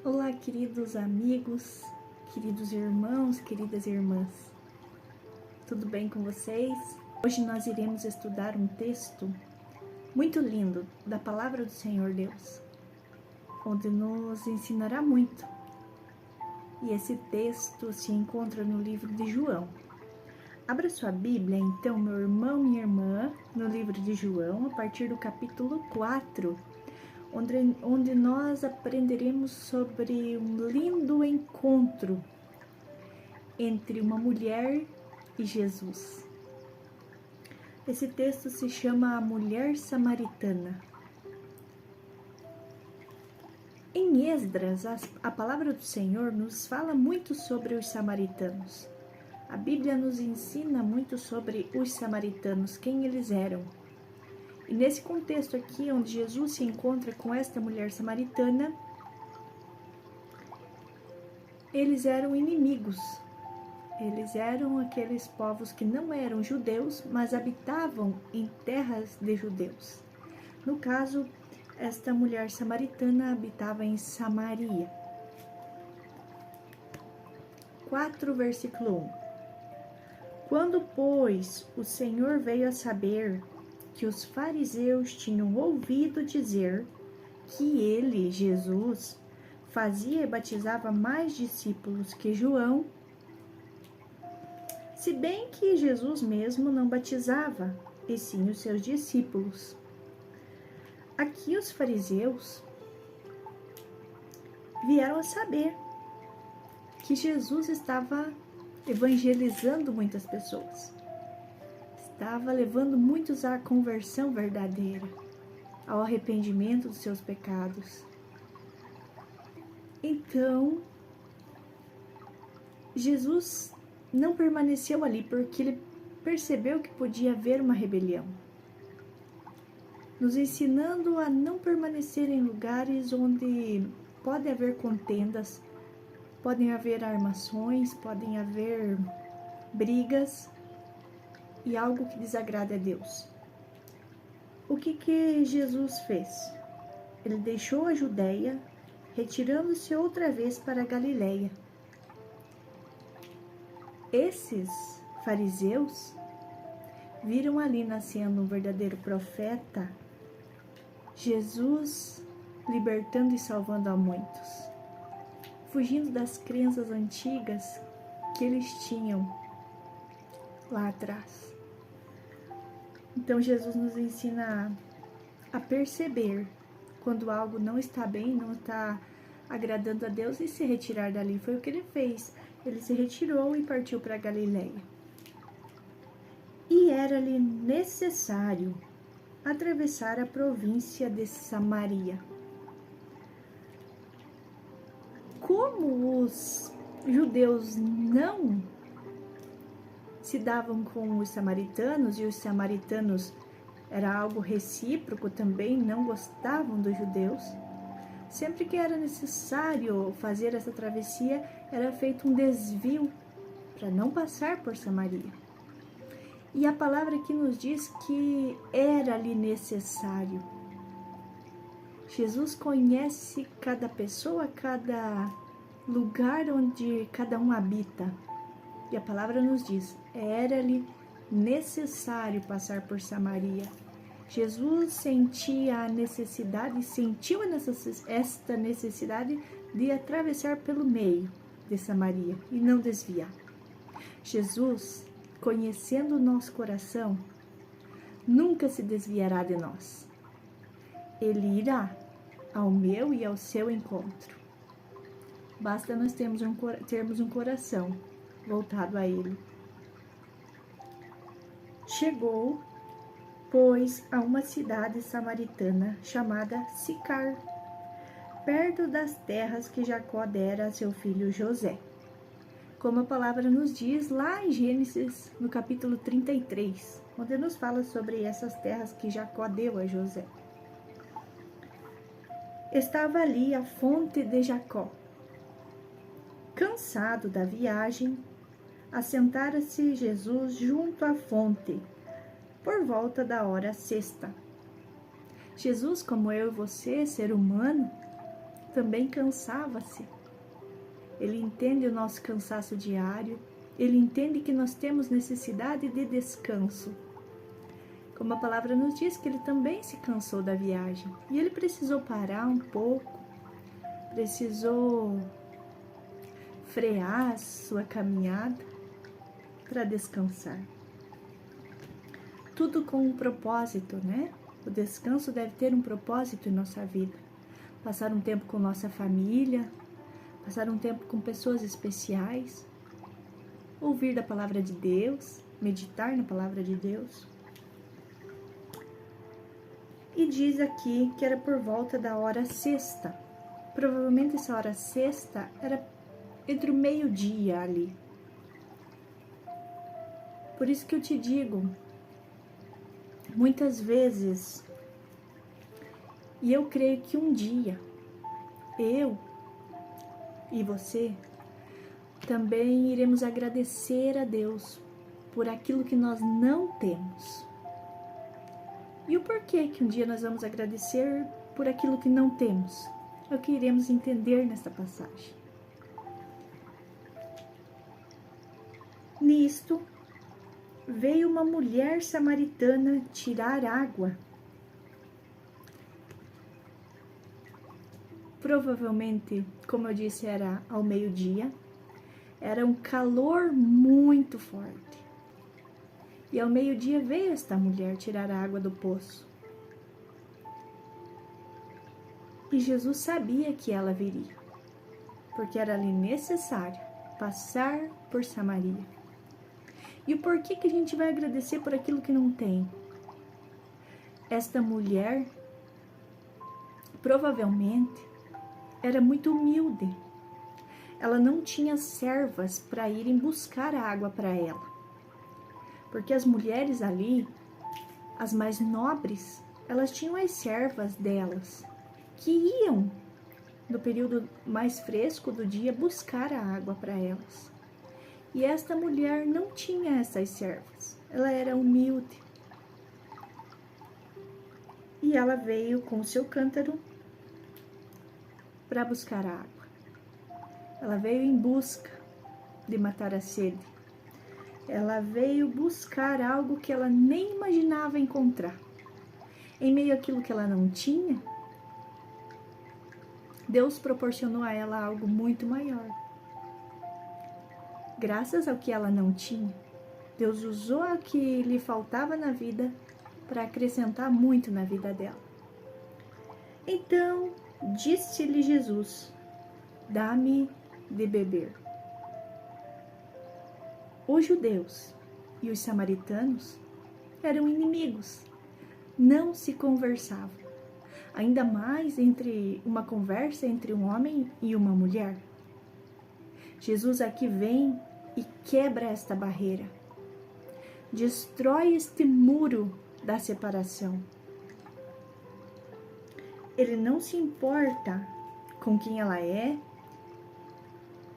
Olá, queridos amigos, queridos irmãos, queridas irmãs. Tudo bem com vocês? Hoje nós iremos estudar um texto muito lindo da Palavra do Senhor Deus, onde nos ensinará muito. E esse texto se encontra no livro de João. Abra sua Bíblia, então, meu irmão, minha irmã, no livro de João, a partir do capítulo 4, onde nós aprenderemos sobre um lindo encontro entre uma mulher e Jesus. Esse texto se chama A Mulher Samaritana. Em Esdras, a palavra do Senhor nos fala muito sobre os samaritanos. A Bíblia nos ensina muito sobre os samaritanos, quem eles eram. E nesse contexto aqui, onde Jesus se encontra com esta mulher samaritana, eles eram inimigos. Eles eram aqueles povos que não eram judeus, mas habitavam em terras de judeus. No caso, esta mulher samaritana habitava em Samaria. 4, versículo 1. Quando, pois, o Senhor veio a saber que os fariseus tinham ouvido dizer que ele, Jesus, fazia e batizava mais discípulos que João, se bem que Jesus mesmo não batizava, e sim os seus discípulos. Aqui os fariseus vieram a saber que Jesus estava evangelizando muitas pessoas. Estava levando muitos à conversão verdadeira, ao arrependimento dos seus pecados. Então, Jesus não permaneceu ali porque ele percebeu que podia haver uma rebelião, nos ensinando a não permanecer em lugares onde pode haver contendas, podem haver armações, podem haver brigas e algo que desagrada a Deus. O que Jesus fez? Ele deixou a Judéia, retirando-se outra vez para a Galileia. Esses fariseus viram ali nascendo um verdadeiro profeta, Jesus libertando e salvando a muitos, fugindo das crenças antigas que eles tinham lá atrás. Então Jesus nos ensina a perceber quando algo não está bem, não está agradando a Deus e se retirar dali. Foi o que ele fez. Ele se retirou e partiu para Galileia. E era-lhe necessário atravessar a província de Samaria. Como os judeus não se davam com os samaritanos, e os samaritanos era algo recíproco também, não gostavam dos judeus, sempre que era necessário fazer essa travessia, era feito um desvio para não passar por Samaria. E a palavra aqui nos diz que era-lhe necessário. Jesus conhece cada pessoa, cada lugar onde cada um habita. E a palavra nos diz, era-lhe necessário passar por Samaria. Jesus sentia a necessidade, sentiu esta necessidade de atravessar pelo meio de Samaria e não desviar. Jesus, conhecendo o nosso coração, nunca se desviará de nós. Ele irá ao meu e ao seu encontro. Basta nós termos um coração voltado a Ele. Chegou, pois, a uma cidade samaritana chamada Sicar, perto das terras que Jacó dera a seu filho José. Como a palavra nos diz lá em Gênesis, no capítulo 33, onde nos fala sobre essas terras que Jacó deu a José. Estava ali a fonte de Jacó. Cansado da viagem, assentara-se Jesus junto à fonte, por volta da hora sexta. Jesus, como eu e você, ser humano, também cansava-se. Ele entende o nosso cansaço diário, ele entende que nós temos necessidade de descanso. Como a palavra nos diz que ele também se cansou da viagem e ele precisou parar um pouco, precisou frear sua caminhada para descansar. Tudo com um propósito, né? O descanso deve ter um propósito em nossa vida. Passar um tempo com nossa família, passar um tempo com pessoas especiais, ouvir da palavra de Deus, meditar na palavra de Deus. E diz aqui que era por volta da hora sexta. Provavelmente essa hora sexta era entre o meio-dia ali. Por isso que eu te digo, muitas vezes, e eu creio que um dia, eu e você, também iremos agradecer a Deus por aquilo que nós não temos. E o porquê que um dia nós vamos agradecer por aquilo que não temos? É o que iremos entender nesta passagem. Nisto, veio uma mulher samaritana tirar água. Provavelmente, como eu disse, era ao meio-dia. Era um calor muito forte. E ao meio-dia veio esta mulher tirar a água do poço. E Jesus sabia que ela viria, porque era ali necessário passar por Samaria. E o porquê que a gente vai agradecer por aquilo que não tem? Esta mulher, provavelmente, era muito humilde. Ela não tinha servas para irem buscar a água para ela. Porque as mulheres ali, as mais nobres, elas tinham as servas delas, que iam, no período mais fresco do dia, buscar a água para elas. E esta mulher não tinha essas servas, ela era humilde. E ela veio com o seu cântaro para buscar a água. Ela veio em busca de matar a sede. Ela veio buscar algo que ela nem imaginava encontrar. Em meio àquilo que ela não tinha, Deus proporcionou a ela algo muito maior. Graças ao que ela não tinha, Deus usou o que lhe faltava na vida para acrescentar muito na vida dela. Então, disse-lhe Jesus: dá-me de beber. Os judeus e os samaritanos eram inimigos, não se conversavam, ainda mais entre uma conversa entre um homem e uma mulher. Jesus aqui vem e quebra esta barreira, destrói este muro da separação. Ele não se importa com quem ela é,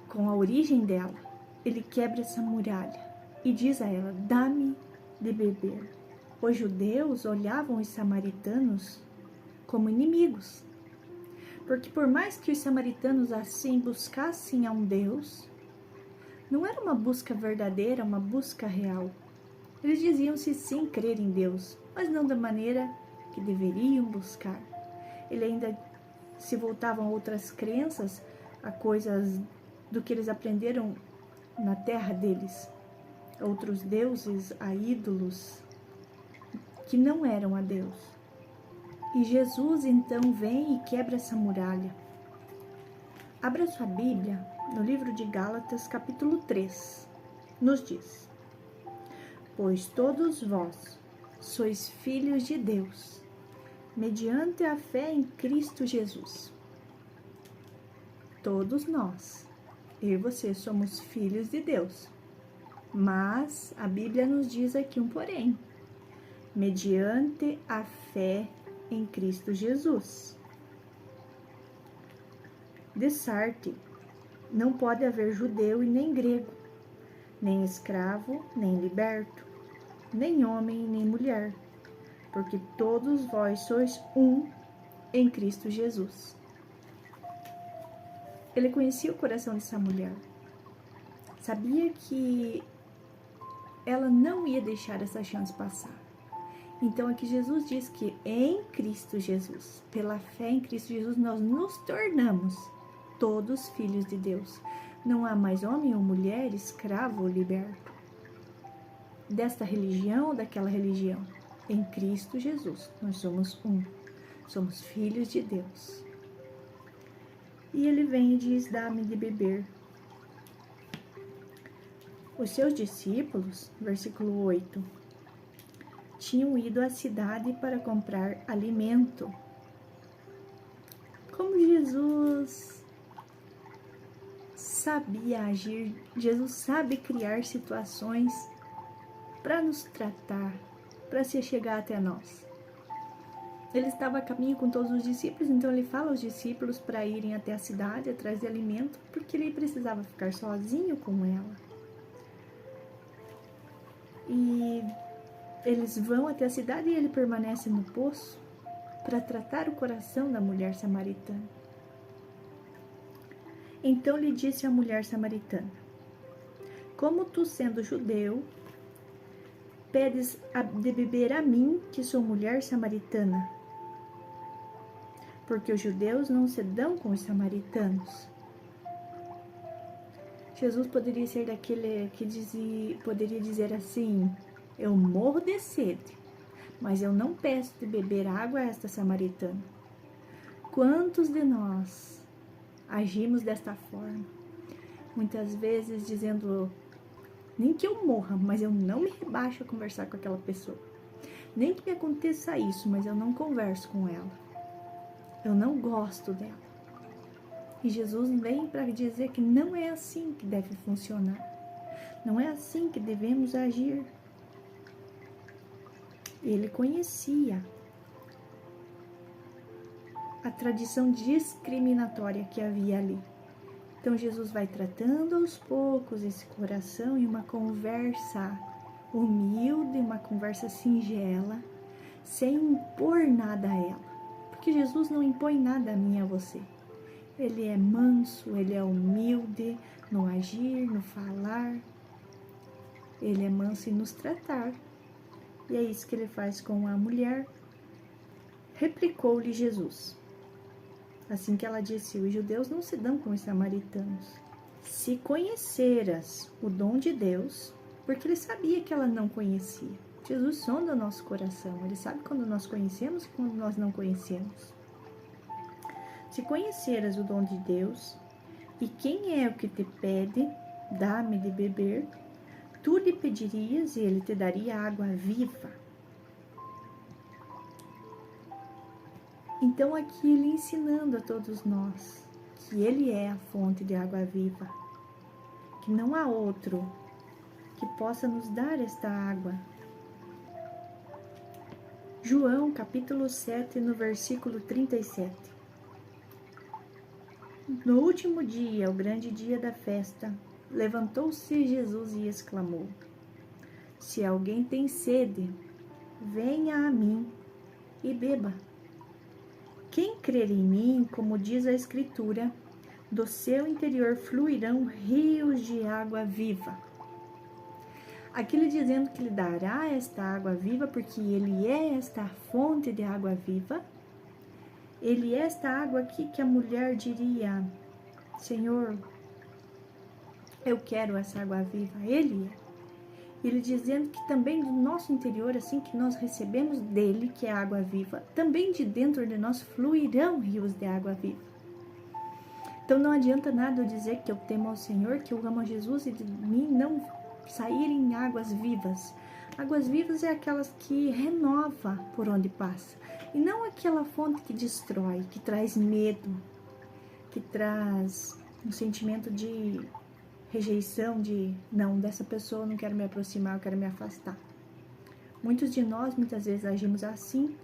com a origem dela. Ele quebra essa muralha e diz a ela: dá-me de beber. Os judeus olhavam os samaritanos como inimigos, porque por mais que os samaritanos assim buscassem a um Deus, não era uma busca verdadeira, uma busca real. Eles diziam-se sim crer em Deus, mas não da maneira que deveriam buscar. Ele ainda se voltavam a outras crenças, a coisas do que eles aprenderam na terra deles, a outros deuses, a ídolos, que não eram a Deus. E Jesus então vem e quebra essa muralha. Abra sua Bíblia no livro de Gálatas, capítulo 3, nos diz: pois todos vós sois filhos de Deus, mediante a fé em Cristo Jesus. Todos nós, eu e você, somos filhos de Deus. Mas a Bíblia nos diz aqui um porém: mediante a fé em Cristo Jesus. De Sarte, não pode haver judeu e nem grego, nem escravo, nem liberto, nem homem, nem mulher, porque todos vós sois um em Cristo Jesus. Ele conhecia o coração dessa mulher. Sabia que ela não ia deixar essa chance passar. Então aqui Jesus diz que em Cristo Jesus, pela fé em Cristo Jesus, nós nos tornamos todos filhos de Deus. Não há mais homem ou mulher, escravo ou liberto, desta religião ou daquela religião. Em Cristo Jesus, nós somos um. Somos filhos de Deus. E ele vem e diz, dá-me de beber. Os seus discípulos, versículo 8, tinham ido à cidade para comprar alimento. Como Jesus sabia agir, Jesus sabe criar situações para nos tratar, para se chegar até nós. Ele estava a caminho com todos os discípulos, então ele fala aos discípulos para irem até a cidade atrás de alimento, porque ele precisava ficar sozinho com ela. E eles vão até a cidade e ele permanece no poço para tratar o coração da mulher samaritana. Então lhe disse a mulher samaritana: como tu, sendo judeu, pedes de beber a mim, que sou mulher samaritana? Porque os judeus não se dão com os samaritanos. Jesus poderia ser daquele que poderia dizer assim: eu morro de sede, mas eu não peço de beber água a esta samaritana. Quantos de nós agimos desta forma? Muitas vezes dizendo, nem que eu morra, mas eu não me rebaixo a conversar com aquela pessoa. Nem que me aconteça isso, mas eu não converso com ela. Eu não gosto dela. E Jesus vem para dizer que não é assim que deve funcionar. Não é assim que devemos agir. Ele conhecia a tradição discriminatória que havia ali. Então Jesus vai tratando aos poucos esse coração em uma conversa humilde, uma conversa singela, sem impor nada a ela. Porque Jesus não impõe nada a mim e a você. Ele é manso, ele é humilde no agir, no falar. Ele é manso em nos tratar. E é isso que ele faz com a mulher. Replicou-lhe Jesus. Assim que ela disse, os judeus não se dão com os samaritanos. Se conheceras o dom de Deus, porque ele sabia que ela não conhecia. Jesus sonda o nosso coração, ele sabe quando nós conhecemos e quando nós não conhecemos. Se conheceras o dom de Deus, e quem é o que te pede, dá-me de beber, tu lhe pedirias e ele te daria água viva. Então aqui ele ensinando a todos nós que ele é a fonte de água viva, que não há outro que possa nos dar esta água. João capítulo 7, no versículo 37. No último dia, o grande dia da festa, levantou-se Jesus e exclamou: se alguém tem sede, venha a mim e beba. Quem crer em mim, como diz a Escritura, do seu interior fluirão rios de água viva. Aqui ele dizendo que lhe dará esta água viva, porque ele é esta fonte de água viva. Ele é esta água aqui que a mulher diria: Senhor, eu quero essa água viva. Ele é. Ele dizendo que também do nosso interior, assim que nós recebemos dele, que é a água viva, também de dentro de nós fluirão rios de água viva. Então não adianta nada eu dizer que eu temo ao Senhor, que eu amo a Jesus e de mim não saírem águas vivas. Águas vivas é aquelas que renova por onde passa. E não aquela fonte que destrói, que traz medo, que traz um sentimento de rejeição, de não, dessa pessoa eu não quero me aproximar, eu quero me afastar. Muitos de nós, muitas vezes, agimos assim,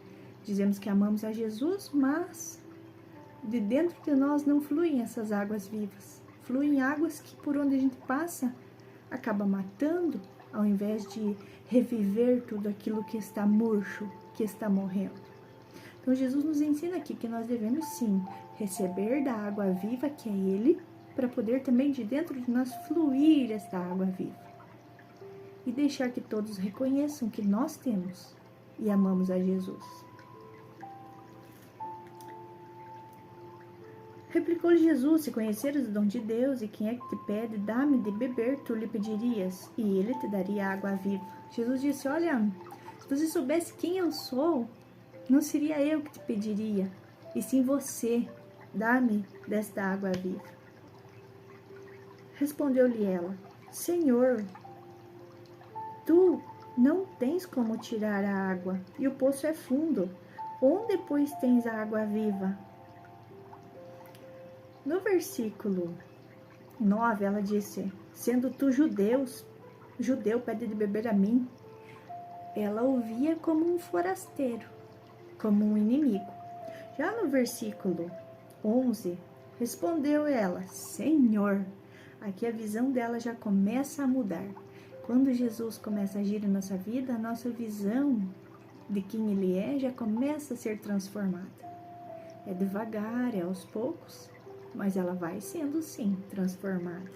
dizemos que amamos a Jesus, mas de dentro de nós não fluem essas águas vivas. Fluem águas que por onde a gente passa, acaba matando, ao invés de reviver tudo aquilo que está murcho, que está morrendo. Então Jesus nos ensina aqui que nós devemos sim receber da água viva que é Ele, para poder também de dentro de nós fluir esta água viva. E deixar que todos reconheçam que nós temos e amamos a Jesus. Replicou-lhe Jesus: se conheceres o dom de Deus e quem é que te pede, dá-me de beber, tu lhe pedirias, e ele te daria água viva. Jesus disse: olha, se você soubesse quem eu sou, não seria eu que te pediria, e sim você, dá-me desta água viva. Respondeu-lhe ela: Senhor, tu não tens como tirar a água, e o poço é fundo. Onde, pois, tens a água viva? No versículo 9, ela disse: sendo tu judeu, pede de beber a mim. Ela o via como um forasteiro, como um inimigo. Já no versículo 11, respondeu ela: Senhor. Aqui a visão dela já começa a mudar. Quando Jesus começa a agir em nossa vida, a nossa visão de quem Ele é já começa a ser transformada. É devagar, é aos poucos, mas ela vai sendo sim transformada.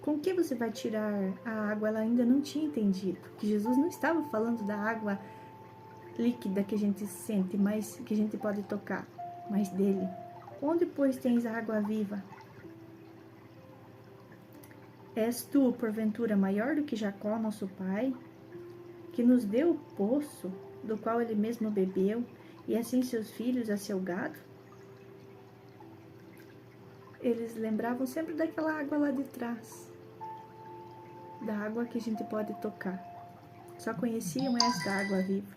Com que você vai tirar a água? Ela ainda não tinha entendido que Jesus não estava falando da água líquida que a gente sente, mas que a gente pode tocar, mas dele. Onde, pois, tens a água viva? És tu, porventura, maior do que Jacó, nosso pai, que nos deu o poço, do qual ele mesmo bebeu, e assim seus filhos a seu gado? Eles lembravam sempre daquela água lá de trás, da água que a gente pode tocar. Só conheciam esta água viva.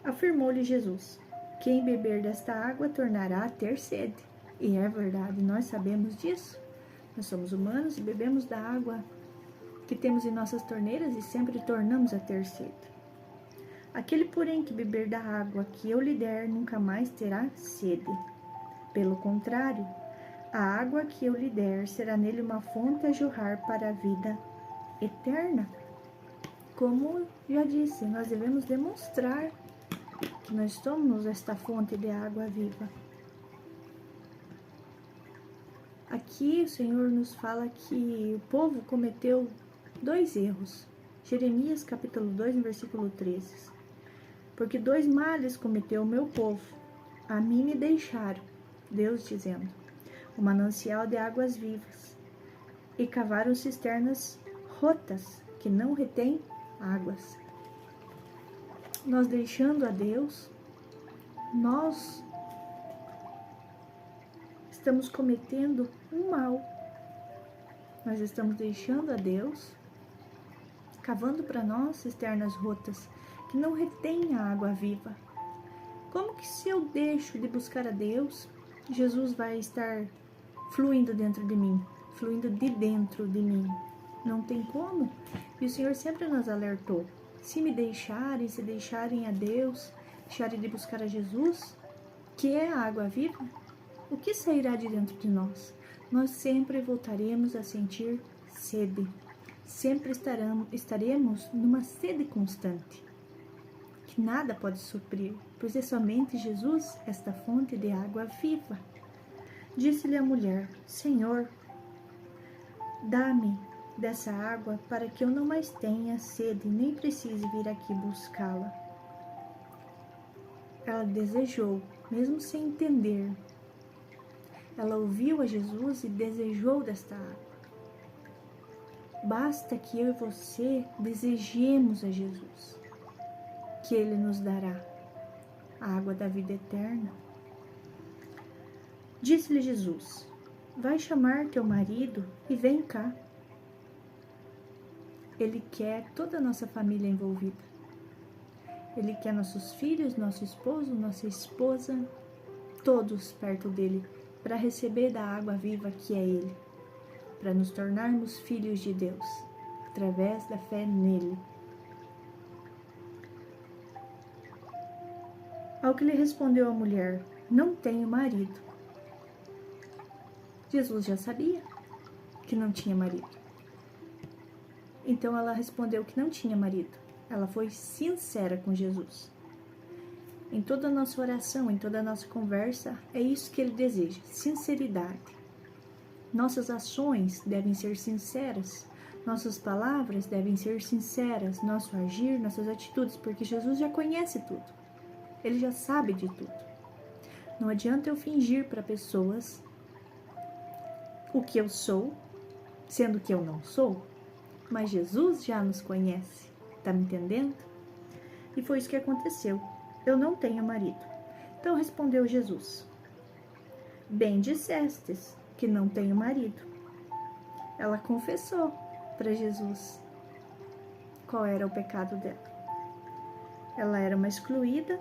Afirmou-lhe Jesus: quem beber desta água tornará a ter sede. E é verdade, nós sabemos disso. Nós somos humanos e bebemos da água que temos em nossas torneiras e sempre tornamos a ter sede. Aquele, porém, que beber da água que eu lhe der, nunca mais terá sede. Pelo contrário, a água que eu lhe der será nele uma fonte a jorrar para a vida eterna. Como já disse, nós devemos demonstrar que nós somos esta fonte de água viva. Aqui o Senhor nos fala que o povo cometeu 2 erros. Jeremias capítulo 2, versículo 13. Porque 2 males cometeu o meu povo. A mim me deixaram, Deus dizendo, o manancial de águas vivas, e cavaram cisternas rotas, que não retêm águas. Nós deixando a Deus, nós estamos cometendo um mal. Nós estamos deixando a Deus, cavando para nós cisternas rotas, que não retêm a água viva. Como que se eu deixo de buscar a Deus, Jesus vai estar fluindo dentro de mim, fluindo de dentro de mim? Não tem como. E o Senhor sempre nos alertou: se deixarem a Deus, deixarem de buscar a Jesus, que é a água viva, o que sairá de dentro de nós? Nós sempre voltaremos a sentir sede. Sempre estaremos numa sede constante, que nada pode suprir, pois é somente Jesus, esta fonte de água viva. Disse-lhe a mulher: Senhor, dá-me dessa água para que eu não mais tenha sede, nem precise vir aqui buscá-la. Ela desejou, mesmo sem entender. Ela ouviu a Jesus e desejou desta água. Basta que eu e você desejemos a Jesus, que Ele nos dará a água da vida eterna. Disse-lhe Jesus: vai chamar teu marido e vem cá. Ele quer toda a nossa família envolvida. Ele quer nossos filhos, nosso esposo, nossa esposa, todos perto dele, para receber da água viva que é Ele, para nos tornarmos filhos de Deus, através da fé nele. Ao que lhe respondeu a mulher: não tenho marido. Jesus já sabia que não tinha marido. Então ela respondeu que não tinha marido. Ela foi sincera com Jesus. Em toda a nossa oração, em toda a nossa conversa, é isso que Ele deseja, sinceridade. Nossas ações devem ser sinceras, nossas palavras devem ser sinceras, nosso agir, nossas atitudes, porque Jesus já conhece tudo, Ele já sabe de tudo. Não adianta eu fingir para pessoas o que eu sou, sendo que eu não sou, mas Jesus já nos conhece, tá me entendendo? E foi isso que aconteceu. Eu não tenho marido. Então respondeu Jesus: bem dissestes que não tenho marido. Ela confessou para Jesus qual era o pecado dela. Ela era uma excluída.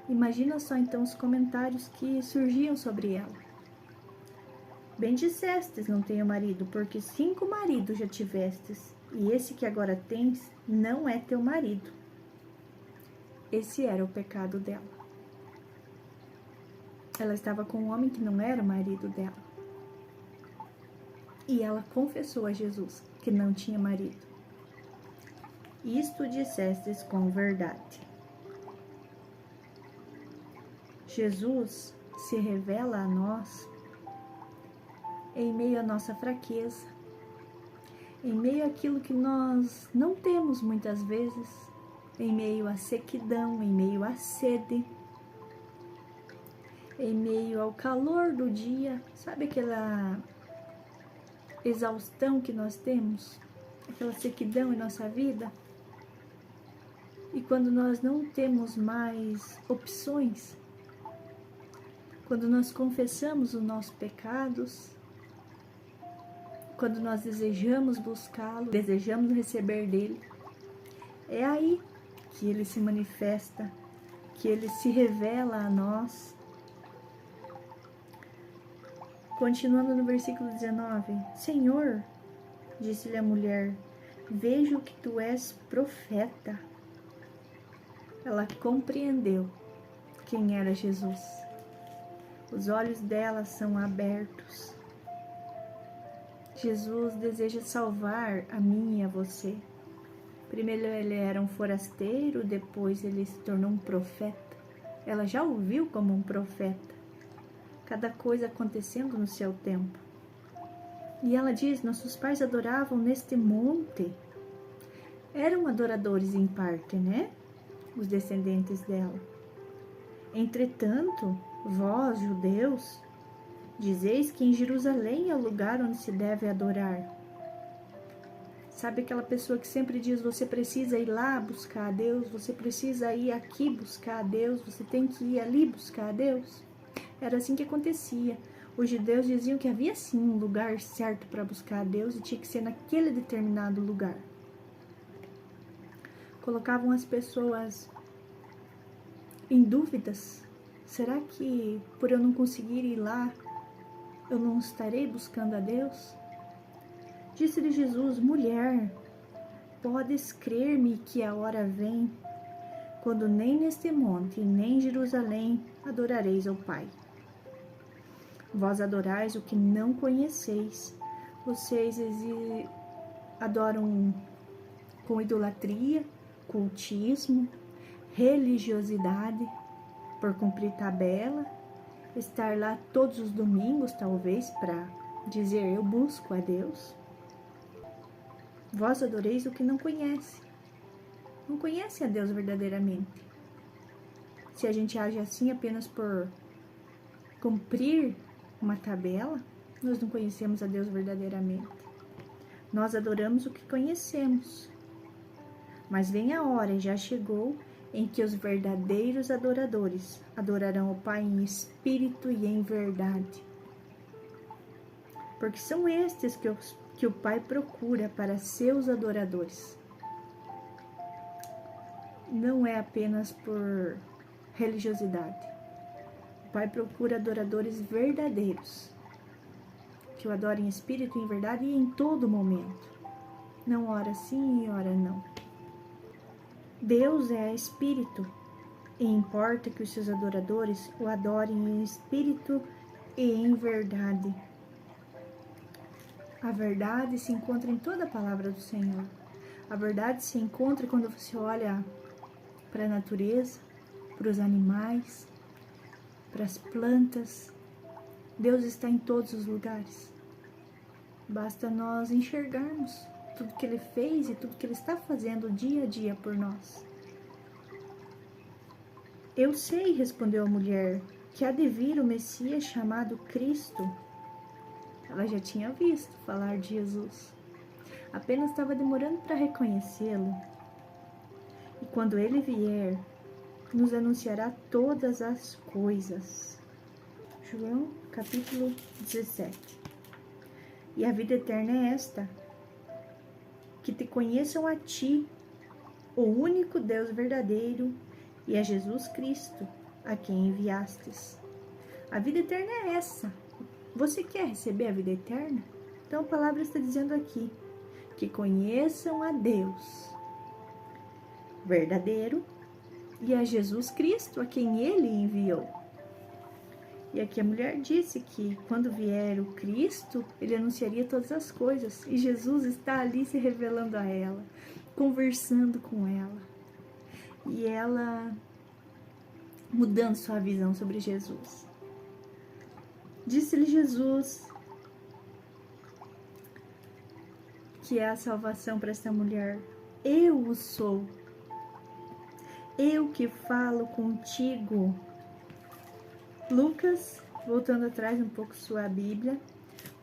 Imagina só então os comentários que surgiam sobre ela. Bem dissestes, não tenho marido, porque 5 maridos já tivestes, e esse que agora tens não é teu marido. Esse era o pecado dela. Ela estava com um homem que não era o marido dela. E ela confessou a Jesus que não tinha marido. Isto dissestes com verdade. Jesus se revela a nós em meio à nossa fraqueza, em meio àquilo que nós não temos muitas vezes, em meio à sequidão, em meio à sede, em meio ao calor do dia, sabe aquela exaustão que nós temos, aquela sequidão em nossa vida? E quando nós não temos mais opções, quando nós confessamos os nossos pecados, quando nós desejamos buscá-lo, desejamos receber dele, é aí que ele se manifesta, que ele se revela a nós. Continuando no versículo 19: Senhor, disse-lhe a mulher, vejo que tu és profeta. Ela compreendeu quem era Jesus. Os olhos dela são abertos. Jesus deseja salvar a mim e a você. Primeiro ele era um forasteiro, depois ele se tornou um profeta. Ela já o viu como um profeta. Cada coisa acontecendo no seu tempo. E ela diz, nossos pais adoravam neste monte. Eram adoradores em parte, né? Os descendentes dela. Entretanto, vós, judeus, dizeis que em Jerusalém é o lugar onde se deve adorar. Sabe aquela pessoa que sempre diz, você precisa ir lá buscar a Deus, você precisa ir aqui buscar a Deus, você tem que ir ali buscar a Deus? Era assim que acontecia. Os judeus diziam que havia sim um lugar certo para buscar a Deus e tinha que ser naquele determinado lugar. Colocavam as pessoas em dúvidas. Será que por eu não conseguir ir lá, eu não estarei buscando a Deus? Disse-lhe Jesus, mulher, podes crer-me que a hora vem, quando nem neste monte, nem em Jerusalém adorareis ao Pai. Vós adorais o que não conheceis. Vocês adoram com idolatria, cultismo, religiosidade, por cumprir tabela, estar lá todos os domingos, talvez, para dizer eu busco a Deus. Vós adoreis o que não conhece. Não conhece a Deus verdadeiramente. Se a gente age assim apenas por cumprir uma tabela, nós não conhecemos a Deus verdadeiramente. Nós adoramos o que conhecemos. Mas vem a hora, e já chegou, em que os verdadeiros adoradores adorarão o Pai em espírito e em verdade. Porque são estes que o Pai procura para seus adoradores. Não é apenas por religiosidade. O Pai procura adoradores verdadeiros, que o adorem em espírito e em verdade e em todo momento. Não ora sim e ora não. Deus é espírito e importa que os seus adoradores o adorem em espírito e em verdade. A verdade se encontra em toda a palavra do Senhor. A verdade se encontra quando você olha para a natureza, para os animais, para as plantas. Deus está em todos os lugares. Basta nós enxergarmos tudo que Ele fez e tudo que Ele está fazendo dia a dia por nós. Eu sei, respondeu a mulher, que há de vir o Messias chamado Cristo. Ela já tinha visto falar de Jesus. Apenas estava demorando para reconhecê-lo. E quando Ele vier, nos anunciará todas as coisas. João, capítulo 17. E a vida eterna é esta, que te conheçam a ti, o único Deus verdadeiro, e a Jesus Cristo, a quem enviastes. A vida eterna é essa. Você quer receber a vida eterna? Então a palavra está dizendo aqui, que conheçam a Deus verdadeiro e a Jesus Cristo, a quem Ele enviou. E aqui a mulher disse que quando vier o Cristo, Ele anunciaria todas as coisas. E Jesus está ali se revelando a ela, conversando com ela. E ela mudando sua visão sobre Jesus. Disse-lhe Jesus que é a salvação para esta mulher. Eu o sou. Eu que falo contigo. Lucas, voltando atrás um pouco sua Bíblia.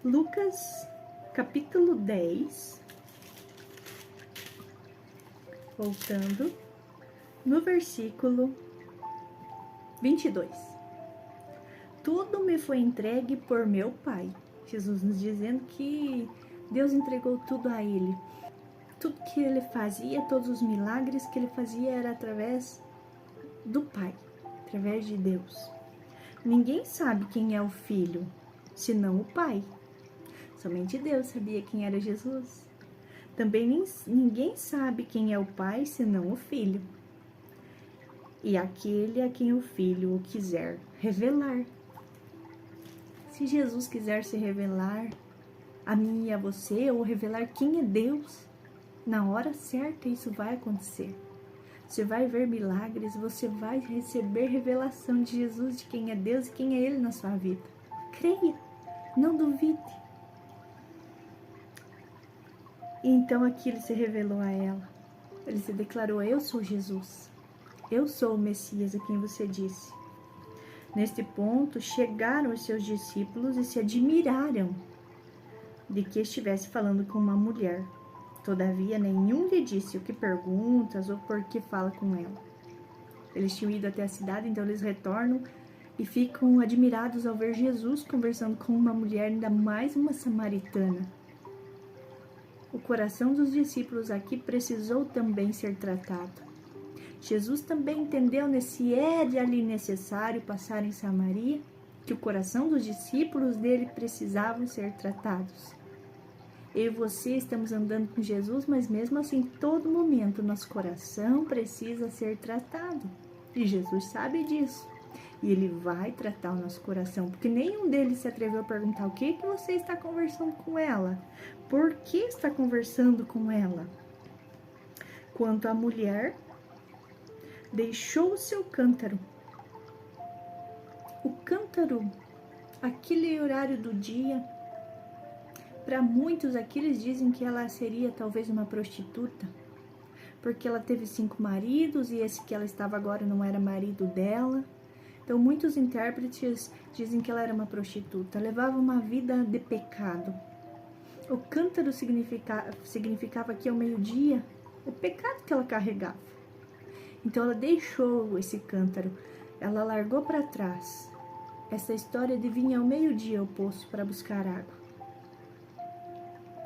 Lucas, capítulo 10. Voltando. No versículo 22. Tudo me foi entregue por meu Pai. Jesus nos dizendo que Deus entregou tudo a Ele. Tudo que Ele fazia, todos os milagres que Ele fazia era através do Pai, através de Deus. Ninguém sabe quem é o Filho, senão o Pai. Somente Deus sabia quem era Jesus. Também ninguém sabe quem é o Pai, senão o Filho. E aquele a quem o Filho o quiser revelar. Se Jesus quiser se revelar a mim e a você, ou revelar quem é Deus, na hora certa isso vai acontecer. Você vai ver milagres, você vai receber revelação de Jesus, de quem é Deus e quem é Ele na sua vida. Creia, não duvide. E então aqui Ele se revelou a ela. Ele se declarou, eu sou Jesus. Eu sou o Messias a quem você disse. Neste ponto, chegaram os seus discípulos e se admiraram de que estivesse falando com uma mulher. Todavia, nenhum lhe disse o que perguntas ou por que fala com ela. Eles tinham ido até a cidade, então eles retornam e ficam admirados ao ver Jesus conversando com uma mulher, ainda mais uma samaritana. O coração dos discípulos aqui precisou também ser tratado. Jesus também entendeu se era ali necessário passar em Samaria, que o coração dos discípulos dele precisavam ser tratados. Eu e você estamos andando com Jesus, mas mesmo assim, em todo momento, nosso coração precisa ser tratado. E Jesus sabe disso. E Ele vai tratar o nosso coração, porque nenhum deles se atreveu a perguntar o que você está conversando com ela? Por que está conversando com ela? Quanto à mulher, deixou o seu cântaro. O cântaro, aquele horário do dia, para muitos aqui eles dizem que ela seria talvez uma prostituta, porque ela teve 5 maridos e esse que ela estava agora não era marido dela. Então muitos intérpretes dizem que ela era uma prostituta, levava uma vida de pecado. O cântaro significava aqui ao meio-dia o pecado que ela carregava. Então ela deixou esse cântaro, ela largou para trás essa história de vir ao meio-dia ao poço para buscar água.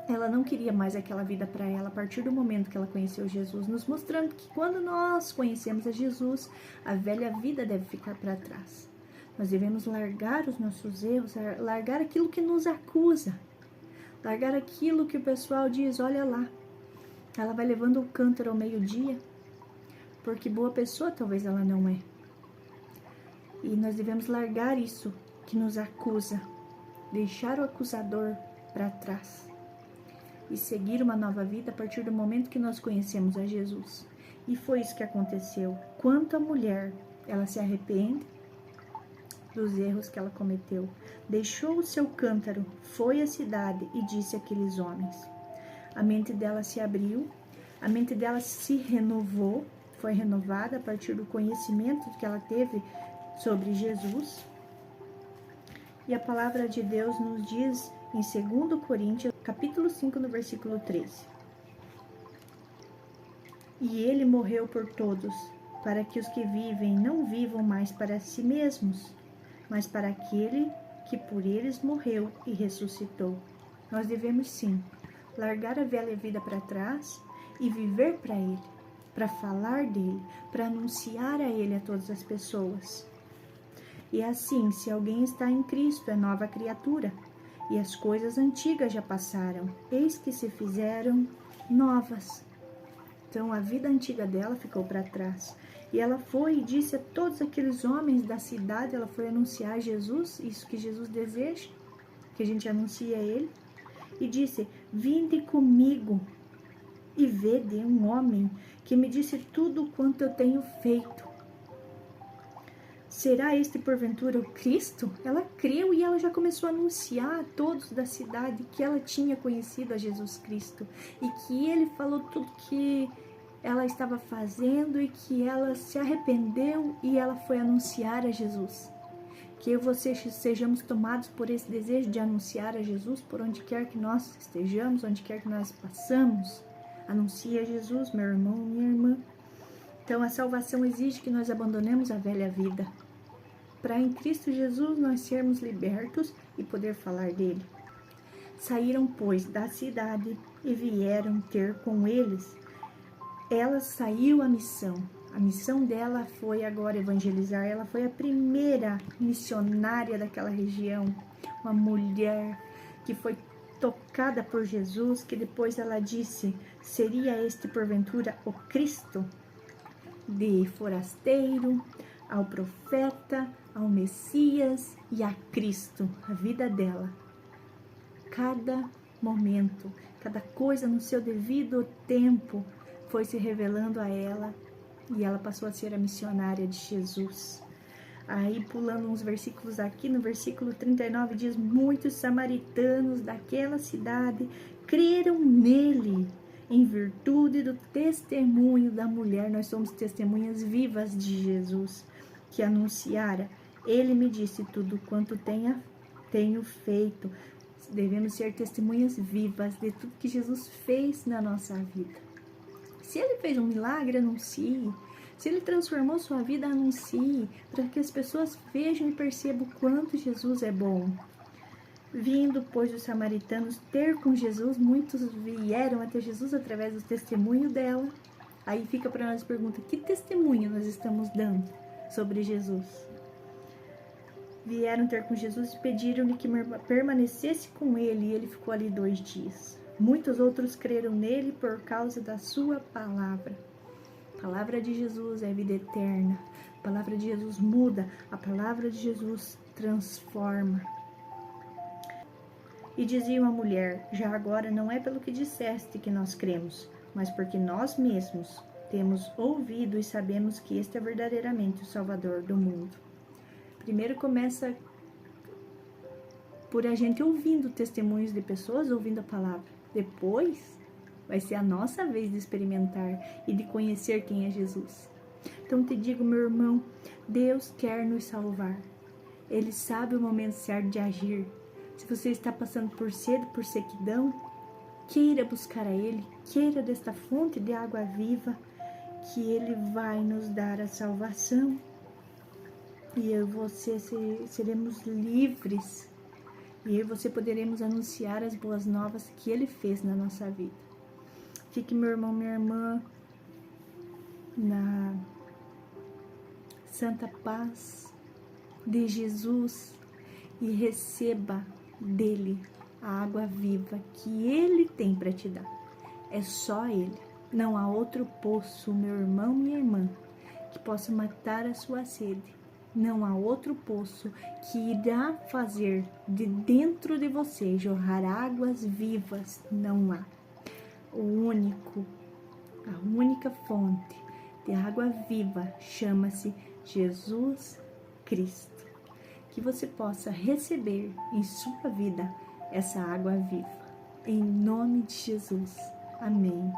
Ela não queria mais aquela vida para ela a partir do momento que ela conheceu Jesus, nos mostrando que quando nós conhecemos a Jesus, a velha vida deve ficar para trás. Nós devemos largar os nossos erros, largar aquilo que nos acusa, largar aquilo que o pessoal diz, olha lá, ela vai levando o cântaro ao meio-dia, porque boa pessoa talvez ela não é. E nós devemos largar isso que nos acusa, deixar o acusador para trás e seguir uma nova vida a partir do momento que nós conhecemos a Jesus. E foi isso que aconteceu. Quanto à mulher, ela se arrepende dos erros que ela cometeu. Deixou o seu cântaro, foi à cidade e disse àqueles homens. A mente dela se abriu, a mente dela se renovou, foi renovada a partir do conhecimento que ela teve sobre Jesus. E a palavra de Deus nos diz em 2 Coríntios, capítulo 5, no versículo 13. E ele morreu por todos, para que os que vivem não vivam mais para si mesmos, mas para aquele que por eles morreu e ressuscitou. Nós devemos sim largar a velha vida para trás e viver para ele, para falar dele, para anunciar a ele a todas as pessoas. E assim, se alguém está em Cristo, é nova criatura, e as coisas antigas já passaram, eis que se fizeram novas. Então a vida antiga dela ficou para trás. E ela foi e disse a todos aqueles homens da cidade, ela foi anunciar Jesus, isso que Jesus deseja, que a gente anuncie a ele. E disse, vinde comigo e vede um homem que me disse tudo quanto eu tenho feito. Será este porventura o Cristo? Ela creu e ela já começou a anunciar a todos da cidade que ela tinha conhecido a Jesus Cristo e que ele falou tudo que ela estava fazendo e que ela se arrependeu e ela foi anunciar a Jesus. Que eu e você sejamos tomados por esse desejo de anunciar a Jesus por onde quer que nós estejamos, onde quer que nós passamos. Anuncie a Jesus, meu irmão, minha irmã. Então a salvação exige que nós abandonemos a velha vida, para em Cristo Jesus nós sermos libertos e poder falar dele. Saíram, pois, da cidade e vieram ter com eles. Ela saiu à missão. A missão dela foi agora evangelizar. Ela foi a primeira missionária daquela região. Uma mulher que foi tocada por Jesus, que depois ela disse, seria este porventura o Cristo? De forasteiro ao profeta, ao Messias e a Cristo, a vida dela. Cada momento, cada coisa no seu devido tempo foi se revelando a ela e ela passou a ser a missionária de Jesus. Aí, pulando uns versículos aqui, no versículo 39 diz, muitos samaritanos daquela cidade creram nele, em virtude do testemunho da mulher. Nós somos testemunhas vivas de Jesus, que anunciara, ele me disse tudo quanto tenho feito. Devemos ser testemunhas vivas de tudo que Jesus fez na nossa vida. Se ele fez um milagre, anuncie. Se ele transformou sua vida, anuncie, para que as pessoas vejam e percebam o quanto Jesus é bom. Vindo, pois, os samaritanos ter com Jesus, muitos vieram até Jesus através do testemunho dela. Aí fica para nós a pergunta, que testemunho nós estamos dando sobre Jesus? Vieram ter com Jesus e pediram-lhe que permanecesse com ele, e ele ficou ali 2 dias. Muitos outros creram nele por causa da sua palavra. A palavra de Jesus é vida eterna. A palavra de Jesus muda. A palavra de Jesus transforma. E dizia a mulher, já agora não é pelo que disseste que nós cremos, mas porque nós mesmos temos ouvido e sabemos que este é verdadeiramente o Salvador do mundo. Primeiro começa por a gente ouvindo testemunhos de pessoas, ouvindo a palavra. Depois vai ser a nossa vez de experimentar e de conhecer quem é Jesus. Então te digo, meu irmão, Deus quer nos salvar. Ele sabe o momento certo de agir. Se você está passando por sede, por sequidão, queira buscar a Ele, queira desta fonte de água viva, que Ele vai nos dar a salvação. E eu e você seremos livres. E eu e você poderemos anunciar as boas novas que Ele fez na nossa vida. Fique, meu irmão, minha irmã, na santa paz de Jesus e receba dele a água viva que Ele tem para te dar. É só Ele. Não há outro poço, meu irmão, minha irmã, que possa matar a sua sede. Não há outro poço que irá fazer de dentro de você jorrar águas vivas. Não há. A única fonte de água viva chama-se Jesus Cristo. Que você possa receber em sua vida essa água viva. Em nome de Jesus. Amém.